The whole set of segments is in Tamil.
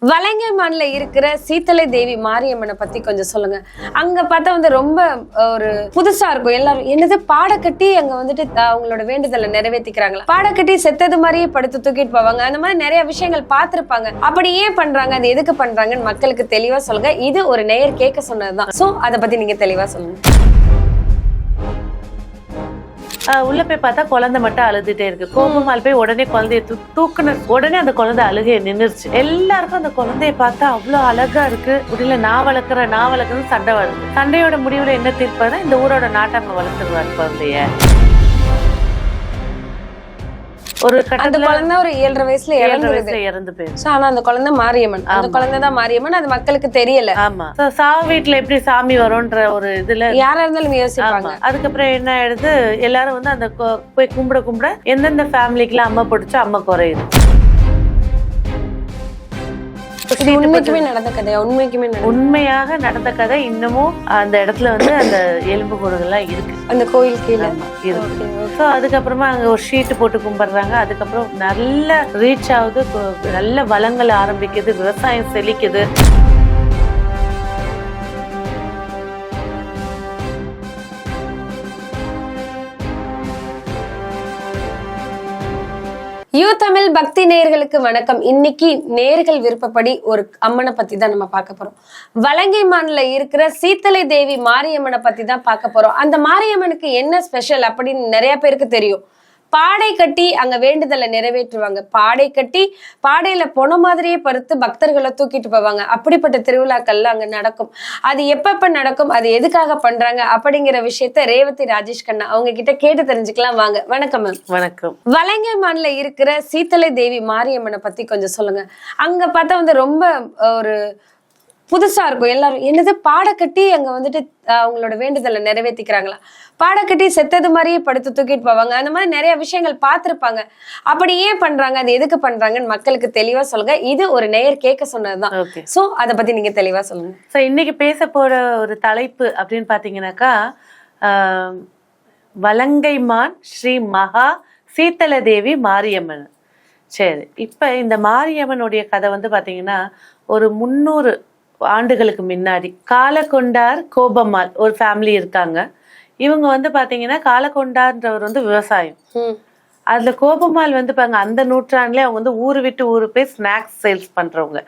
வலங்கைமான்ல இருக்கிற சீத்தலை தேவி மாரியம்மனை பத்தி கொஞ்சம் சொல்லுங்க. அங்க பார்த்தா வந்து ரொம்ப ஒரு புதுசா இருக்கும். எல்லாரும் என்னது பாடக்கட்டி அங்க வந்துட்டு அவங்களோட வேண்டுதலை நிறைவேற்றிக்கிறாங்களா, பாடக்கட்டி செத்தது மாதிரியே படுத்து தூக்கிட்டு போவாங்க. அந்த மாதிரி நிறைய விஷயங்கள் பார்த்திருப்பாங்க. அப்படி ஏன் பண்றாங்க, அது எதுக்கு பண்றாங்கன்னு மக்களுக்கு தெளிவா சொல்லுங்க. இது ஒரு நேயர் கேட்க சொன்னதுதான். சோ அதை பத்தி நீங்க தெளிவா சொல்லுங்க. உள்ள போய் பார்த்தா குழந்தை மட்டும் அழுதுட்டே இருக்கு. கோபமால் போய் உடனே குழந்தைய தூக்குன உடனே அந்த குழந்தை அழுகைய நின்றுச்சு. எல்லாருக்கும் அந்த குழந்தைய பார்த்தா அவ்வளவு அழகா இருக்கு. முடியல, நான் வளர்க்குறேன்னு சண்டை வருது. சண்டையோட முடிவுல என்ன தீர்ப்பாதான் இந்த ஊரோட நாட்டாம வளர்த்துருவாரு குழந்தைய. ஒரு அந்த குழந்தை ஒரு 7.5 வயசுல இறந்து போயிருக்கு. ஆனா அந்த குழந்தை மாரியம்மன், அந்த குழந்தை தான் மாரியம்மன். அது மக்களுக்கு தெரியல. ஆமா, சாவு வீட்டுல எப்படி சாமி வரும்ன்ற ஒரு இதுல யாரா இருந்தாலும் யோசிப்பாங்க. அதுக்கப்புறம் என்ன ஆயிடுது, எல்லாரும் வந்து அந்த போய் கும்பிட எந்தெந்த ஃபேமிலிக்குலாம் அம்மா பிடிச்சோ அம்மா குறையுது. உண்மைக்குமே நடந்த கதையா? உண்மையாக நடந்த கதை. இன்னமும் அந்த இடத்துல வந்து அந்த எலும்பு கூடுகள்லாம் இருக்கு அந்த கோயில் கீழே இருக்கு. ஸோ அதுக்கப்புறமா அங்க ஒரு ஷீட்டு போட்டு கும்பிடுறாங்க. அதுக்கப்புறம் நல்ல ரீச் ஆகுது, நல்ல வளங்கள் ஆரம்பிக்குது, விவசாயம் செழிக்குது. யூ தமிழ் பக்தி நேயர்களுக்கு வணக்கம். இன்னைக்கு நேயர்கள் விருப்பப்படி ஒரு அம்மனை பத்தி தான் நம்ம பார்க்க போறோம். வலங்கைமான்ல இருக்கிற சீத்தலை தேவி மாரியம்மனை பத்தி தான் பார்க்க போறோம். அந்த மாரியம்மனுக்கு என்ன ஸ்பெஷல் அப்படின்னு நிறைய பேருக்கு தெரியும். பாடை கட்டி அங்க வேண்டுதலை நிறைவேற்றுவாங்க. பாடை கட்டி பாடையில பொண மாதிரியே பருத்து பக்தர்களை தூக்கிட்டு போவாங்க. அப்படிப்பட்ட திருவிழாக்கள்ல அங்க நடக்கும். அது எப்பப்ப நடக்கும், அது எதுக்காக பண்றாங்க அப்படிங்கிற விஷயத்த ரேவதி ராஜேஷ் கண்ணா அவங்க கிட்ட கேட்டு தெரிஞ்சுக்கலாம். வாங்க. வணக்கம் மேம். வணக்கம். வலங்கைமான்ல இருக்கிற சீத்தலை தேவி மாரியம்மனை பத்தி கொஞ்சம் சொல்லுங்க. அங்க பார்த்தா வந்து ரொம்ப ஒரு புதுசா இருக்கும். எல்லாரும் என்னது பாடக்கட்டி அங்க வந்துட்டு அவங்களோட வேண்டுதலை நிறைவேற்றிக்கிறாங்களா, பாடக்கட்டி செத்தது மாதிரியே படுத்து தூக்கிட்டு போவாங்க. அந்த மாதிரி நிறைய விஷயங்கள் பார்த்திருப்பாங்க. அப்படி ஏன் பண்றாங்க, அது எதுக்கு பண்றாங்கன்னு மக்களுக்கு தெளிவா சொல்லுங்க. இது ஒரு நேயர் கேட்க சொன்னதுதான். சோ அதை பத்தி நீங்க தெளிவா சொல்லுங்க. ஸோ இன்னைக்கு பேச போற ஒரு தலைப்பு அப்படின்னு பாத்தீங்கன்னாக்கா, வலங்கைமான் ஸ்ரீ மகா சீத்தல தேவி மாரியம்மன். சரி, இப்ப இந்த மாரியம்மனுடைய கதை வந்து பாத்தீங்கன்னா ஒரு 300 ஆண்டுகளுக்கு முன்னாடி காலக்கொண்டார் கோபம்மாள் ஒரு ஃபேமிலி இருக்காங்க. இவங்க வந்து பாத்தீங்கன்னா காலக்கொண்டார்ன்றவர் வந்து விவசாயம். அதுல கோபம்மாள் வந்து பாருங்க, அந்த நூற்றாண்டுல அவங்க வந்து ஊரு விட்டு ஊரு போய் ஸ்நாக்ஸ் சேல்ஸ் பண்றவங்க.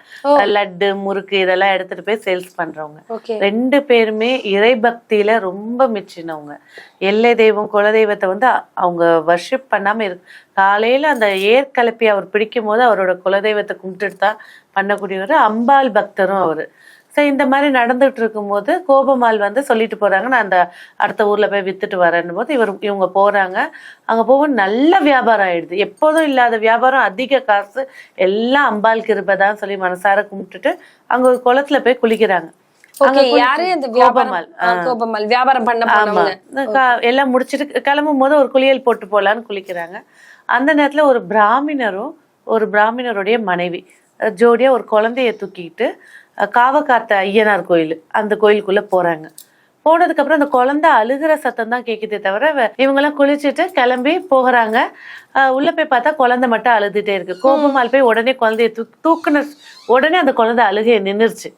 லட்டு, முறுக்கு இதெல்லாம் எடுத்துட்டு போய் சேல்ஸ் பண்றவங்க. 2 பேருமே இறை பக்தியில ரொம்ப மிச்சினவங்க. எல்லை தெய்வம் குலதெய்வத்தை வந்து அவங்க வர்ஷிப் பண்ணாம காலையில அந்த ஏற்கலப்பி அவர் பிடிக்கும் போது அவரோட குலதெய்வத்தை கும்பிட்டுட்டு தான் பண்ணக்கூடியவர். அம்பாள் பக்தரும் அவரு. ஸோ இந்த மாதிரி நடந்துட்டு இருக்கும் போது கோபம்மாள் வந்து சொல்லிட்டு போறாங்க, நான் அந்த அடுத்த ஊர்ல போய் வித்துட்டு வரேன்னு போது இவங்க போறாங்க. அங்க போகும்போது நல்ல வியாபாரம் ஆயிடுது. எப்போதும் இல்லாத வியாபாரம், அதிக காசு, எல்லாம் அம்பாள் கிருபைதான் சொல்லி மனசார கும்பிட்டுட்டு அங்க ஒரு குளத்துல போய் குளிக்கிறாங்க. எல்லாம் முடிச்சிட்டு கிளம்பும் போது ஒரு குளியல் போட்டு போலான்னு குளிக்கிறாங்க. அந்த நேரத்துல ஒரு பிராமணருடைய மனைவி ஜோடியா ஒரு குழந்தைய தூக்கிட்டு காவக்காத்த ஐயனார் கோயில், அந்த கோயிலுக்குள்ள போறாங்க. போனதுக்கு அப்புறம் அந்த குழந்தை அழுகிற சத்தம் தான் கேக்குதே தவிர இவங்கெல்லாம் குளிச்சுட்டு கிளம்பி போகிறாங்க. உள்ள போய் பார்த்தா குழந்தை மட்டும் அழுதுட்டே இருக்கு. கோபமால் போய் உடனே குழந்தைய தூக்குன உடனே அந்த குழந்தை அழுகைய நின்றுச்சு.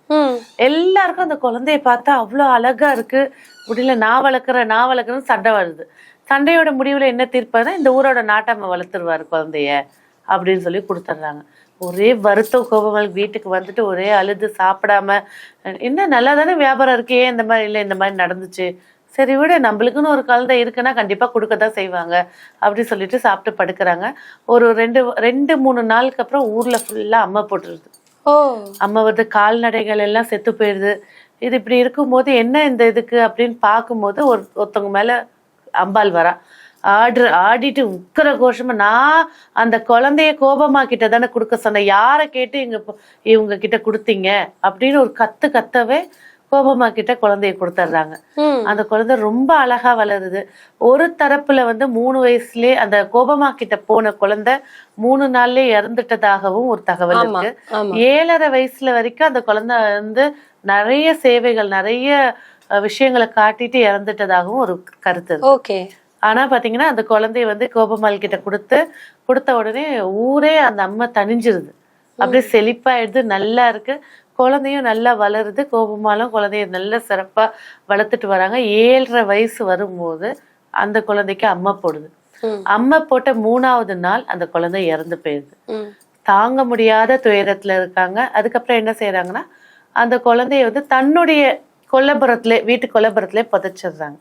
எல்லாருக்கும் அந்த குழந்தைய பார்த்தா அவ்வளவு அழகா இருக்கு. முடியல, நான் வளர்க்குறேன்னு சண்டை வருது. சண்டையோட முடிவுல என்ன தீர்ப்பாதான் இந்த ஊரோட நாட்டாம வளர்த்துருவாரு குழந்தைய அப்படின்னு சொல்லி கொடுத்துட்றாங்க. ஒரே வருத்தம். கோபமால் வீட்டுக்கு வந்துட்டு ஒரே அழுது, சாப்பிடாம, என்ன நல்லா தானே வியாபாரம் இருக்கே, இந்த மாதிரி இல்லை, இந்த மாதிரி நடந்துச்சு, சரி விட, நம்மளுக்குன்னு ஒரு குழந்தை இருக்குன்னா கண்டிப்பா கொடுக்கத்தான் செய்வாங்க அப்படி சொல்லிட்டு சாப்பிட்டு படுக்கிறாங்க. ஒரு 2-3 நாளுக்கு அப்புறம் ஊர்ல ஃபுல்லா அம்மா போட்டுருது. அம்மா வந்து கால்நடைகள் எல்லாம் செத்து போயிடுது. இது இப்படி இருக்கும்போது என்ன இந்த இதுக்கு அப்படின்னு பார்க்கும்போது ஒருத்தவங்க மேல அம்பாள் வரா. ஆடிட்டு உக்கர கோஷமா, நான் அந்த குழந்தைய கோபமா கிட்ட தானே கொடுக்க சொன்னேன், யாரை கேட்டு இவங்க கிட்ட கொடுத்தீங்க அப்படின்னு ஒரு கத்தவே கோபமா கிட்ட குழந்தைய கொடுத்துட்றாங்க. அந்த குழந்தை ரொம்ப அழகா வளருது. ஒரு தரப்புல வந்து 3 வயசுலயே அந்த கோபமா கிட்ட போன குழந்தை 3 நாள்லயே இறந்துட்டதாகவும் ஒரு தகவல் இருக்கு. 7.5 வயசுல வரைக்கும் அந்த குழந்தை வந்து நிறைய சேவைகள், நிறைய விஷயங்களை காட்டிட்டு இறந்துட்டதாகவும் ஒரு கருத்து இருக்கு. ஆனா பாத்தீங்கன்னா அந்த குழந்தைய வந்து கோபம்மாள் கிட்ட கொடுத்த உடனே ஊரே அந்த அம்மா தனிஞ்சிருது. அப்படியே செழிப்பாயிடுது, நல்லா இருக்கு. குழந்தையும் நல்லா வளருது. கோபமாலும் குழந்தைய நல்ல சிறப்பா வளர்த்துட்டு வராங்க. 7.5 வயசு வரும்போது அந்த குழந்தைக்கு அம்மை போடுது. அம்மை போட்ட 3வது நாள் அந்த குழந்தை இறந்து போயிடுது. தாங்க முடியாத துயரத்துல இருக்காங்க. அதுக்கப்புறம் என்ன செய்யறாங்கன்னா, அந்த குழந்தைய வந்து தன்னுடைய கொல்லப்புறத்திலே, வீட்டு கொல்லப்புறத்திலே புதைச்சிடுறாங்க.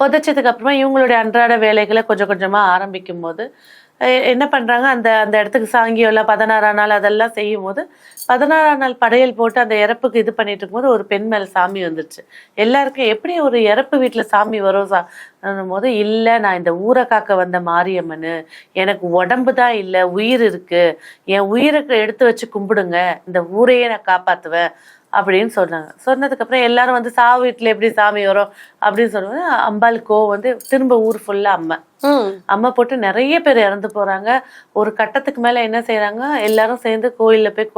புதைச்சதுக்கு அப்புறமா இவங்களுடைய அன்றாட வேலைகளை கொஞ்சம் கொஞ்சமா ஆரம்பிக்கும் போது என்ன பண்றாங்க, அந்த அந்த இடத்துக்கு சாங்கியம் இல்லை, 16ஆம் நாள் அதெல்லாம் செய்யும் போது 16ஆம் நாள் படையல் போட்டு அந்த இறப்புக்கு இது பண்ணிட்டு இருக்கும்போது ஒரு பெண் மேல சாமி வந்துருச்சு. எல்லாருக்கும் எப்படி ஒரு இறப்பு வீட்டுல சாமி வரும் போது, இல்ல நான் இந்த ஊரை காக்க வந்த மாரியம்மனு, எனக்கு உடம்பு தான் இல்ல உயிர் இருக்கு, என் உயிருக்கு எடுத்து வச்சு கும்பிடுங்க, இந்த ஊரையே நான் காப்பாத்துவேன் அப்படின்னு சொன்னாங்க. சொன்னதுக்கு அப்புறம் எல்லாரும் வந்து சாவு வீட்டுல எப்படி சாமி வரும் அப்படின்னு சொல்லும்போது அம்பாளுக்கோ வந்து திரும்ப ஊர் ஃபுல்லா அம்மை போட்டு நிறைய பேர் இறந்து போறாங்க. ஒரு கட்டத்துக்கு மேல என்ன செய்யறாங்க, எல்லாரும் சேர்ந்து கோயில்ல போய்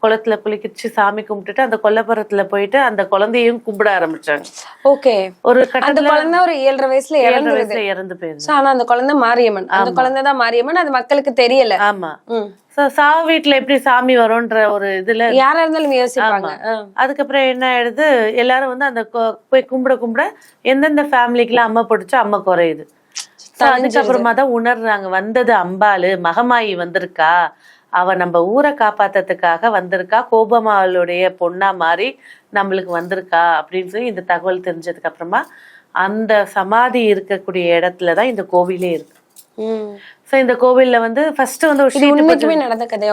குளத்துல குளிக்கிச்சு சாமி கும்பிட்டுட்டு அந்த கொல்லப்புறத்துல போயிட்டு அந்த குழந்தையும் கும்பிட ஆரம்பிச்சாங்க. ஓகே. ஒரு கட்டத்துல குழந்தை ஒரு 7.5 வயசுல இறந்து போயிருச்சு. ஆனா அந்த குழந்தை மாரியம்மன், அந்த குழந்தைதான் மாரியம்மன், அது மக்களுக்கு தெரியல. ஆமா. சாவு வீட்டுல எப்படி சாமி வரும்ன்ற ஒரு இதுல யாரா இருந்தாலும் யோசிப்பாங்க. அதுக்கப்புறம் என்ன ஆயிடுது, எல்லாரும் வந்து அந்த போய் கும்பிட எந்தெந்த ஃபேமிலிக்கு எல்லாம் அம்மை போட்டுச்சோ அம்மை குறையுது. அதுக்கப்புறமா தான் உணர்றாங்க, வந்தது அம்பாளு மகமாயி வந்திருக்கா, அவ நம்ம ஊரை காப்பாத்துறதுக்காக வந்திருக்கா, கோபமாளுடைய பொண்ணா மாறி நம்மளுக்கு வந்திருக்கா அப்படின்னு சொல்லி இந்த தகவல் தெரிஞ்சதுக்கு அப்புறமா அந்த சமாதி இருக்கக்கூடிய இடத்துலதான் இந்த கோவிலே இருக்கு. இந்த கோவில்ல வந்து ஃபர்ஸ்ட் வந்து உண்மைக்குமே நடந்த கதை,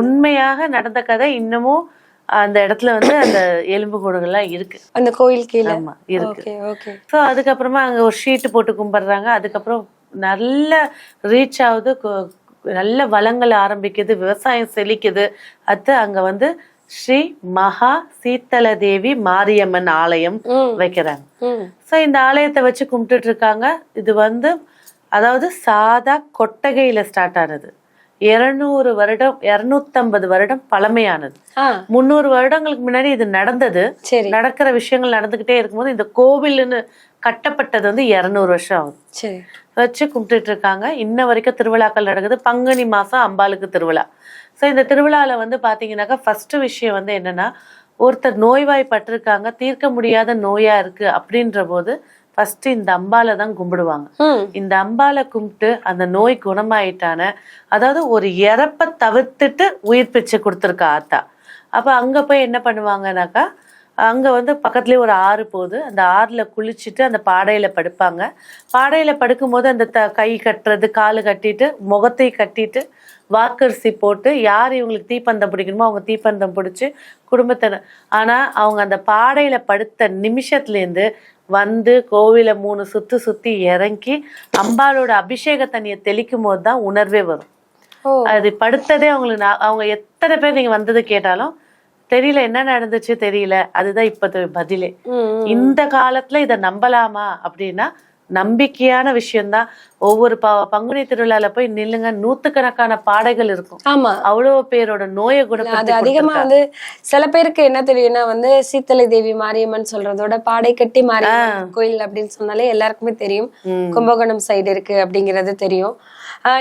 உண்மையாக நடந்த கதை. இன்னமும் அந்த இடத்துல வந்து அந்த எலும்பு கூடுகள்லாம் இருக்கு அந்த கோயில் கீழே. ஆமா இருக்கு. சோ அதுக்கப்புறமா அங்க ஒரு ஷீட்டு போட்டு கும்பிடுறாங்க. அதுக்கப்புறம் நல்ல ரீச் ஆகுது, நல்ல வளங்கள் ஆரம்பிக்குது, விவசாயம் செழிக்குது. அது அங்க வந்து ஸ்ரீ மகா சீத்தல தேவி மாரியம்மன் ஆலயம் வைக்கிறாங்க. சோ இந்த ஆலயத்தை வச்சு கும்பிட்டுட்டு இருக்காங்க. இது வந்து அதாவது சாதா கொட்டகையில ஸ்டார்ட் ஆனது. 200 வருடம் 250 வருடம் பழமையானது. 300 வருடங்களுக்கு முன்னாடி இது நடந்தது. நடக்கிற விஷயங்கள் நடந்துகிட்டே இருக்கும்போது இந்த கோவில்னு கட்டப்பட்டது வந்து 200 வருஷம் ஆகுது. வச்சு கும்பிட்டுட்டு இருக்காங்க. இன்ன வரைக்கும் திருவிழாக்கள் நடக்குது. பங்குனி மாசம் அம்பாளுக்கு திருவிழா. சோ இந்த திருவிழால வந்து பாத்தீங்கன்னாக்கா ஃபர்ஸ்ட் விஷயம் வந்து என்னன்னா, ஒருத்தர் நோய்வாய்ப்பட்டிருக்காங்க, தீர்க்க முடியாத நோயா இருக்கு அப்படின்ற போது ஃபர்ஸ்ட் இந்த அம்பாலை தான் கும்பிடுவாங்க. இந்த அம்பாலை கும்பிட்டு அந்த நோய் குணமாயிட்டான, அதாவது ஒரு இறப்ப தவிர்த்துட்டு உயிர் பிச்சை கொடுத்துருக்கா ஆத்தா. அப்ப அங்க போய் என்ன பண்ணுவாங்கனாக்கா, அங்க வந்து பக்கத்துலயே ஒரு ஆறு போகுது, அந்த ஆறுல குளிச்சுட்டு அந்த பாடையில படுப்பாங்க. பாடையில படுக்கும்போது அந்த கை கட்டுறது, காலு கட்டிட்டு முகத்தை கட்டிட்டு வாக்கரிசி போட்டு யார் இவங்களுக்கு தீப்பந்தம் பிடிக்கணுமோ அவங்க தீப்பந்தம் பிடிச்சி குடும்பத்தை. ஆனா அவங்க அந்த பாடையில படுத்த நிமிஷத்துல இருந்து வந்து கோவில 3 சுத்தி இறங்கி அம்பாளோட அபிஷேக தண்ணியை தெளிக்கும் போதுதான் உணர்வே வரும். அது படுத்ததே அவங்களுக்கு அவங்க எத்தனை பேர் நீங்க வந்தது கேட்டாலும் தெரியல, என்ன நடந்துச்சு தெரியல, அதுதான் இப்ப பதிலே. இந்த காலத்துல இத நம்பலாமா அப்படின்னா நம்பிக்கையான விஷயம்தான். ஒவ்வொரு பங்குனி திருவிழால போய் நில்லுங்க, 100கணக்கான பாடைகள் இருக்கும். ஆமா, அவ்வளவு பேரோட நோயை குணப்படுத்தி. அதிகமா வந்து சில பேருக்கு என்ன தெரியும்னா வந்து சீத்தலை தேவி மாரியம்மன் சொல்றதோட பாடை கட்டி மாரியம்மன் கோயில் அப்படின்னு சொன்னாலே எல்லாருக்குமே தெரியும். கும்பகோணம் சைடு இருக்கு அப்படிங்கிறது தெரியும்.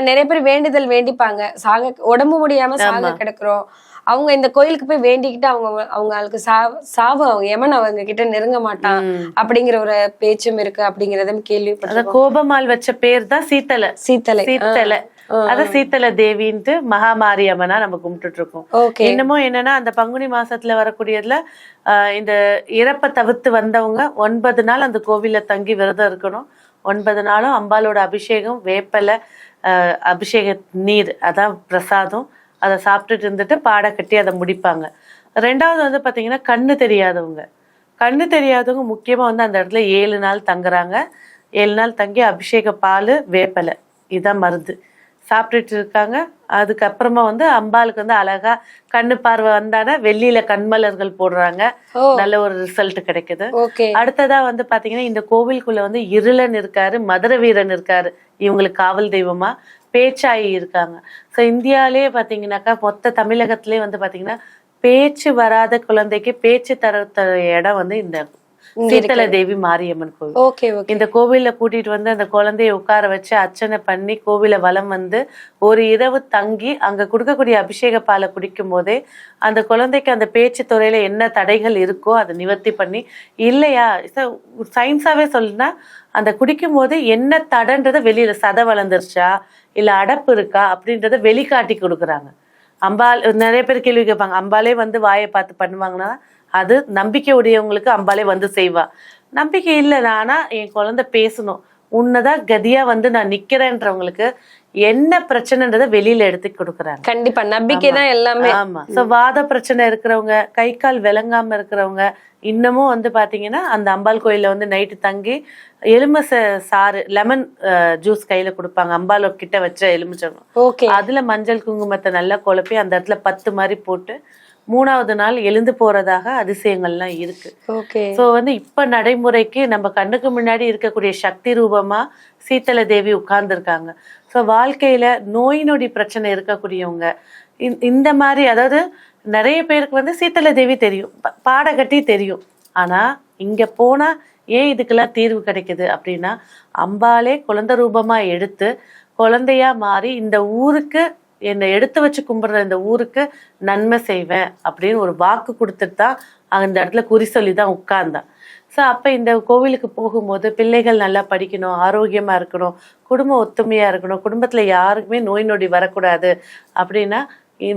நிறைய பேர் வேண்டுதல் வேண்டிப்பாங்க, உடம்பு முடியாம சாக கிடக்குறோம், அவங்க இந்த கோயிலுக்கு போய் வேண்டிக்கிட்டு அவங்களுக்கு சாவு யமன் அவங்க கிட்ட நெருங்க மாட்டான் அப்படிங்கிற ஒரு பேச்சும் இருக்கு அப்படிங்கறதும் கேள்விப்பட்டேன். கோபமால் வச்ச பேர் தான் சீத்தலை. அத சீத்தல தேவின்ட்டு மகாமாரி அம்மனா நம்ம கும்பிட்டுட்டு இருக்கோம். இன்னமும் என்னன்னா அந்த பங்குனி மாசத்துல வரக்கூடியதுல இந்த இறப்பை தவிர்த்து வந்தவங்க 9 நாள் அந்த கோவில்ல தங்கி விரதம் இருக்கணும். 9 நாளும் அம்பாலோட அபிஷேகம், வேப்பலை, அபிஷேக நீர், அதான் பிரசாதம், அதை சாப்பிட்டுட்டு இருந்துட்டு பாடை கட்டி அதை முடிப்பாங்க. 2வது வந்து பாத்தீங்கன்னா கண்ணு தெரியாதவங்க முக்கியமா வந்து அந்த இடத்துல 7 நாள் தங்குறாங்க. 7 நாள் தங்கி அபிஷேக பால், வேப்பலை, இதுதான் மருந்து சாப்பிட்டுட்டு இருக்காங்க. அதுக்கப்புறமா வந்து அம்பாளுக்கு வந்து அழகா கண்ணு பார்வை வந்தான வெள்ளியில கண்மலர்கள் போடுறாங்க, நல்ல ஒரு ரிசல்ட் கிடைக்குது. அடுத்ததா வந்து பாத்தீங்கன்னா இந்த கோவிலுக்குள்ள வந்து இருளன் இருக்காரு, மதுர வீரன் இருக்காரு, இவங்களுக்கு காவல் தெய்வமா பேச்சாயி இருக்காங்க. ஸோ இந்தியாவிலேயே பாத்தீங்கன்னாக்கா மொத்த தமிழகத்திலேயே வந்து பாத்தீங்கன்னா பேச்சு வராத குழந்தைக்கு பேச்சு தர இடம் வந்து இந்த சீத்தலை தேவி மாரியம்மன் கோவில். Okay okay. இந்த கோவில்ல கூட்டிட்டு வந்து அந்த குழந்தைய உட்கார வச்சு அர்ச்சனை பண்ணி கோவில வலம் வந்து ஒரு இரவு தங்கி அங்க கொடுக்கக்கூடிய அபிஷேக பாலை குடிக்கும் போதே அந்த குழந்தைக்கு அந்த பேச்சு துறையில என்ன தடைகள் இருக்கோ அதை நிவர்த்தி பண்ணி, இல்லையா சயின்ஸாவே சொல்லுனா அந்த குடிக்கும் போது என்ன தடைன்றத வெளியில சதை வளர்ந்துருச்சா இல்ல அடப்பு இருக்கா அப்படின்றத வெளிக்காட்டி கொடுக்குறாங்க. அம்பாள் நிறைய பேர் கேள்வி கேட்பாங்க, அம்பாலே வந்து வாயை பார்த்து பண்ணுவாங்கன்னா அது நம்பிக்கை உடையவங்களுக்கு அம்பாலே வந்து செய்வா. நம்பிக்கை இல்லை, ஆனா என் குழந்தை பேசணும், உன்னதான் கதியா வந்து நான் நிக்கிறேன்றவங்களுக்கு என்ன பிரச்சனைன்றத வெளியில எடுத்து கொடுக்குறாங்க. கண்டிப்பா நம்பிக்கை தான் எல்லாமே. ஆமா. சோ வாத பிரச்சனை இருக்கிறவங்க, கை கால் விளங்காம இருக்கிறவங்க இன்னமும் வந்து பாத்தீங்கன்னா அந்த அம்பாள் கோயில்ல வந்து நைட்டு தங்கி எலுமிச்சை சாறு லெமன் ஜூஸ் கையில கொடுப்பாங்க. அம்பாள் கிட்ட வச்ச எலுமிச்சை அதுல மஞ்சள் குங்குமத்தை நல்லா குழப்பி அந்த இடத்துல 10 மாதிரி போட்டு 3வது நாள் எழுந்து போறதாக அதிசயங்கள்லாம் இருக்கு. சோ வந்து இப்ப நடைமுறைக்கு நம்ம கண்ணுக்கு முன்னாடி இருக்கக்கூடிய சக்தி ரூபமா சீத்தலை தேவி உட்கார்ந்து இருக்காங்க. சோ வாழ்க்கையில நோய் நொடி பிரச்சனை இருக்கக்கூடியவங்க இந்த மாதிரி, அதாவது நிறைய பேருக்கு வந்து சீத்தலை தேவி தெரியும், பாடகட்டி தெரியும், ஆனா இங்க போனா ஏன் இதுக்கெல்லாம் தீர்வு கிடைக்குது அப்படின்னா அம்பாலே குழந்தை ரூபமா எடுத்து குழந்தையா மாறி இந்த ஊருக்கு என்னை எடுத்து வச்சு கும்பிடுற இந்த ஊருக்கு நன்மை செய்வேன் அப்படின்னு ஒரு வாக்கு கொடுத்துட்டு தான் அந்த இடத்துல குறி சொல்லி தான் உட்கார்ந்தான். ஸோ அப்போ இந்த கோவிலுக்கு போகும்போது பிள்ளைகள் நல்லா படிக்கணும், ஆரோக்கியமா இருக்கணும், குடும்பம் ஒத்துமையா இருக்கணும், குடும்பத்துல யாருக்குமே நோய் நொடி வரக்கூடாது அப்படின்னா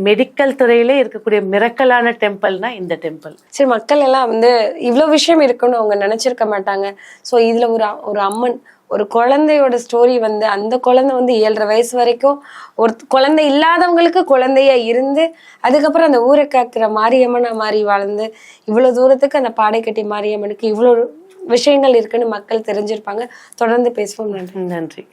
மெடிக்கல் துறையிலே இருக்கக்கூடிய மிரக்கலான டெம்பிள்னா இந்த டெம்பிள். சரி, மக்கள் எல்லாம் வந்து இவ்வளவு விஷயம் இருக்குன்னு அவங்க நினைச்சிருக்க மாட்டாங்க. ஸோ இதுல ஒரு அம்மன், ஒரு குழந்தையோட ஸ்டோரி வந்து அந்த குழந்தை வந்து 7.5 வயசு வரைக்கும் ஒரு குழந்தை இல்லாதவங்களுக்கு குழந்தையா இருந்து அதுக்கப்புறம் அந்த ஊரை காக்கிற மாரியம்மனா மாறி வாழ்ந்து இவ்வளவு தூரத்துக்கு அந்த பாடைக்கட்டி மாரியம்மனுக்கு இவ்வளவு விஷயங்கள் இருக்குன்னு மக்கள் தெரிஞ்சிருப்பாங்க. தொடர்ந்து பேசுவோம். நன்றி. நன்றி.